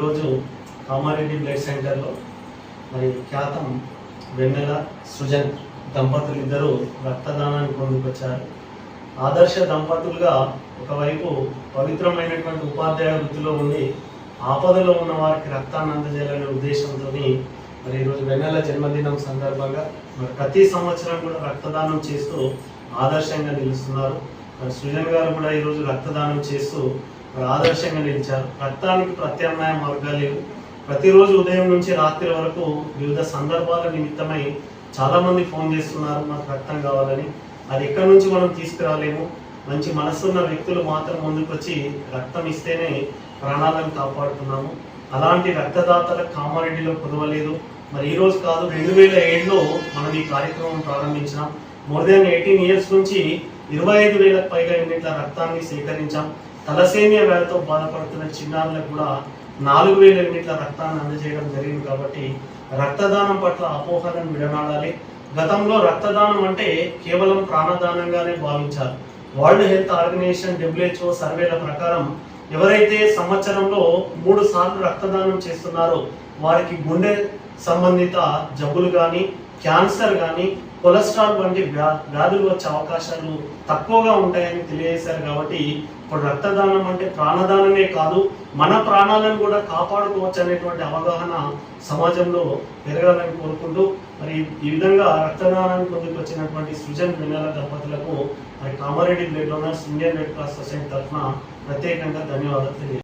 ఈరోజు కామారెడ్డి బ్లడ్ సెంటర్లో మరి ఖ్యాతం వెన్నెల సృజన్ దంపతులు ఇద్దరు రక్తదానానికి ముందుకొచ్చారు. ఆదర్శ దంపతులుగా ఒకవైపు పవిత్రమైనటువంటి ఉపాధ్యాయ వృత్తిలో ఉండి ఆపదలో ఉన్న వారికి రక్తాన్ని అందజేయాలనే ఉద్దేశంతో మరి ఈరోజు వెన్నెల జన్మదినం సందర్భంగా మరి ప్రతి సంవత్సరం కూడా రక్తదానం చేస్తూ ఆదర్శంగా నిలుస్తున్నారు. మరి సృజన్ గారు కూడా ఈరోజు రక్తదానం చేస్తూ మరి ఆదర్శంగా నిలిచారు. రక్తానికి ప్రత్యామ్నాయ మార్గాలు లేవు. ప్రతిరోజు ఉదయం నుంచి రాత్రి వరకు వివిధ సందర్భాల నిమిత్తమై చాలా మంది ఫోన్ చేస్తున్నారు, మాకు రక్తం కావాలని. అది ఎక్కడి నుంచి మనం తీసుకురాలేము. మంచి మనసున్న వ్యక్తులు మాత్రం ముందుకొచ్చి రక్తం ఇస్తేనే ప్రాణాలను కాపాడుతున్నాము. అలాంటి రక్తదాతలకు కామారెడ్డిలో కుదవలేదు. మరి ఈ రోజు కాదు, 2007లో మనం ఈ కార్యక్రమం ప్రారంభించాం. మోర్ దెన్ 18 years నుంచి 25,000కు పైగా యూనిట్ల రక్తాన్ని సేకరించాం. తలసేమియా వ్యాధితో బాధపడుతున్న చిన్నారులకు కూడా 4,000 యూనిట్ల రక్తాన్ని అందజేయడం జరిగింది. కాబట్టి రక్తదానం పట్ల అపోహలను విడనాడాలి. గతంలో రక్తదానం అంటే కేవలం ప్రాణదానంగానే భావించారు. వరల్డ్ హెల్త్ ఆర్గనైజేషన్ WHO సర్వేల ప్రకారం ఎవరైతే సంవత్సరంలో 3 సార్లు రక్తదానం చేస్తున్నారో వారికి గుండె సంబంధిత జబ్బులు కానీ, క్యాన్సర్ కానీ, కొలెస్ట్రాల్ వంటి వ్యాధులు వచ్చే అవకాశాలు తక్కువగా ఉంటాయని తెలియజేశారు. కాబట్టి ఇప్పుడు రక్తదానం అంటే ప్రాణదానమే కాదు, మన ప్రాణాలను కూడా కాపాడుకోవచ్చు అనేటువంటి అవగాహన సమాజంలో పెరగాలని కోరుకుంటూ మరి ఈ విధంగా రక్తదానానికి ముందుకు వచ్చినటువంటి సృజన్ వెన్నెల దంపతులకు మరి Kamareddy blood donors Indian red cross society తరఫున ప్రత్యేకంగా ధన్యవాదాలు తెలియజేస్తాను.